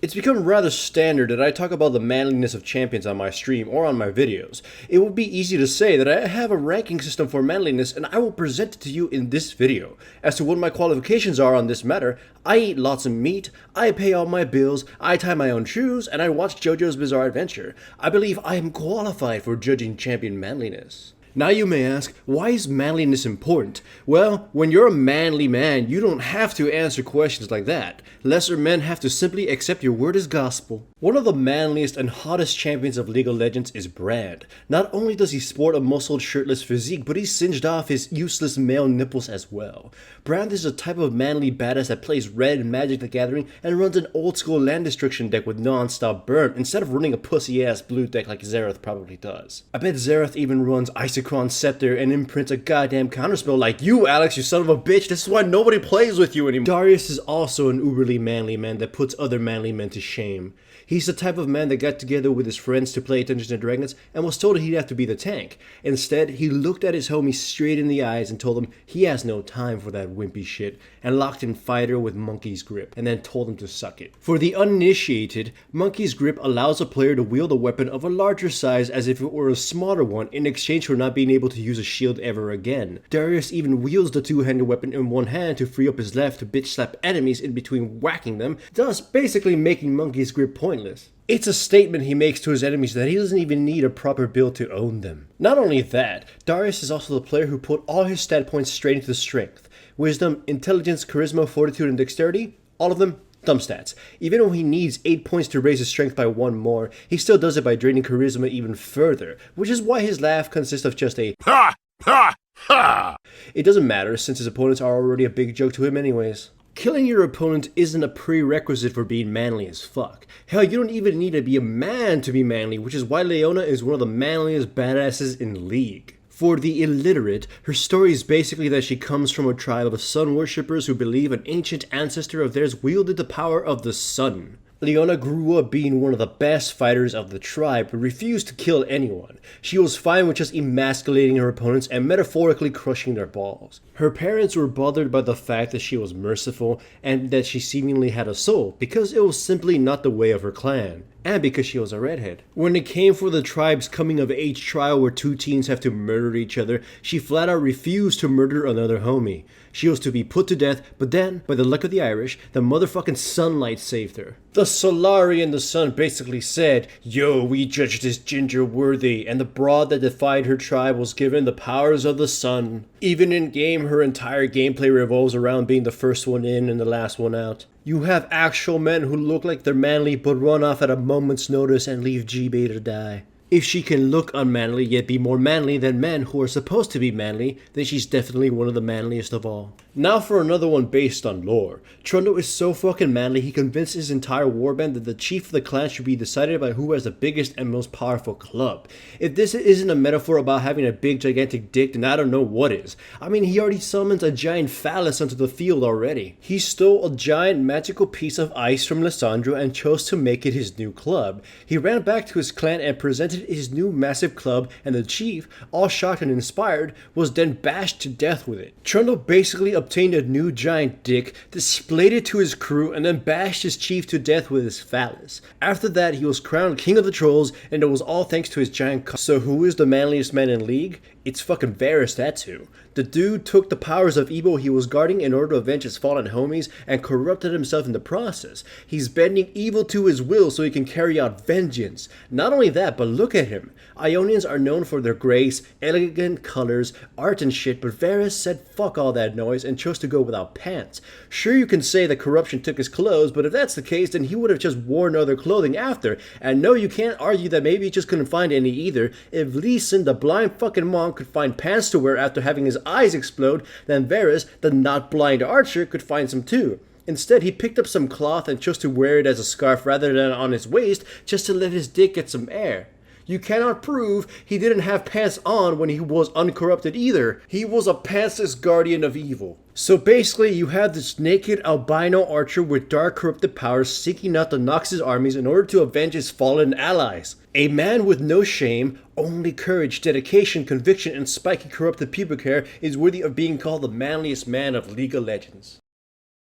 It's become rather standard that I talk about the manliness of champions on my stream or on my videos. It would be easy to say that I have a ranking system for manliness, and I will present it to you in this video. As to what my qualifications are on this matter, I eat lots of meat, I pay all my bills, I tie my own shoes, and I watch JoJo's Bizarre Adventure. I believe I am qualified for judging champion manliness. Now you may ask, why is manliness important? Well, when you're a manly man, you don't have to answer questions like that. Lesser men have to simply accept your word as gospel. One of the manliest and hottest champions of League of Legends is Brand. Not only does he sport a muscled shirtless physique, but he's singed off his useless male nipples as well. Brand is a type of manly badass that plays red in Magic the Gathering and runs an old school land destruction deck with non-stop burn instead of running a pussy ass blue deck like Xerath probably does. I bet Xerath even runs Isochron Scepter and imprints a goddamn counterspell like you, Alex, you son of a bitch. This is why nobody plays with you anymore. Darius is also an uberly manly man that puts other manly men to shame. He's the type of man that got together with his friends to play Dungeons & Dragons and was told he'd have to be the tank. Instead, he looked at his homie straight in the eyes and told him he has no time for that wimpy shit, and locked in Fighter with Monkey's Grip, and then told him to suck it. For the uninitiated, Monkey's Grip allows a player to wield a weapon of a larger size as if it were a smaller one in exchange for not being able to use a shield ever again. Darius even wields the two-handed weapon in one hand to free up his left to bitch slap enemies in between whacking them, thus basically making Monkey's Grip pointless. It's a statement he makes to his enemies that he doesn't even need a proper build to own them. Not only that, Darius is also the player who put all his stat points straight into strength. Wisdom, intelligence, charisma, fortitude, and dexterity, all of them thumb stats. Even though he needs 8 points to raise his strength by 1 more, he still does it by draining charisma even further, which is why his laugh consists of just a ha ha ha. It doesn't matter since his opponents are already a big joke to him anyways. Killing your opponent isn't a prerequisite for being manly as fuck. Hell, you don't even need to be a man to be manly, which is why Leona is one of the manliest badasses in League. For the illiterate, her story is basically that she comes from a tribe of sun worshippers who believe an ancient ancestor of theirs wielded the power of the sun. Leona grew up being one of the best fighters of the tribe, but refused to kill anyone. She was fine with just emasculating her opponents and metaphorically crushing their balls. Her parents were bothered by the fact that she was merciful and that she seemingly had a soul, because it was simply not the way of her clan, and because she was a redhead. When it came for the tribe's coming-of-age trial where two teens have to murder each other, she flat out refused to murder another homie. She was to be put to death, but then, by the luck of the Irish, the motherfucking sunlight saved her. The Solari and the sun basically said, "Yo, we judge this ginger worthy," and the broad that defied her tribe was given the powers of the sun. Even in game, her entire gameplay revolves around being the first one in and the last one out. You have actual men who look like they're manly but run off at a moment's notice and leave GB to die. If she can look unmanly yet be more manly than men who are supposed to be manly, then she's definitely one of the manliest of all. Now for another one based on lore. Trundle is so fucking manly he convinced his entire warband that the chief of the clan should be decided by who has the biggest and most powerful club. If this isn't a metaphor about having a big gigantic dick, then I don't know what is. I mean, he already summons a giant phallus onto the field already. He stole a giant magical piece of ice from Lissandra and chose to make it his new club. He ran back to his clan and presented his new massive club, and the chief, all shocked and inspired, was then bashed to death with it. Trundle basically obtained a new giant dick, displayed it to his crew, and then bashed his chief to death with his phallus. After that, he was crowned king of the trolls, and it was all thanks to his giant cock. So who is the manliest man in League? It's fucking Varus, that's who. The dude took the powers of evil he was guarding in order to avenge his fallen homies and corrupted himself in the process. He's bending evil to his will so he can carry out vengeance. Not only that, but look at him. Ionians are known for their grace, elegant colors, art and shit, but Varus said fuck all that noise and chose to go without pants. Sure, you can say that corruption took his clothes, but if that's the case, then he would have just worn other clothing after. And no, you can't argue that maybe he just couldn't find any either. If Lee Sin, the blind fucking monk, could find pants to wear after having his eyes explode, then Varus, the not blind archer, could find some too. Instead, he picked up some cloth and chose to wear it as a scarf rather than on his waist, just to let his dick get some air. You cannot prove he didn't have pants on when he was uncorrupted either. He was a pantsless guardian of evil. So basically, you have this naked albino archer with dark corrupted powers seeking out the Noxus armies in order to avenge his fallen allies. A man with no shame, only courage, dedication, conviction, and spiky corrupted pubic hair is worthy of being called the manliest man of League of Legends.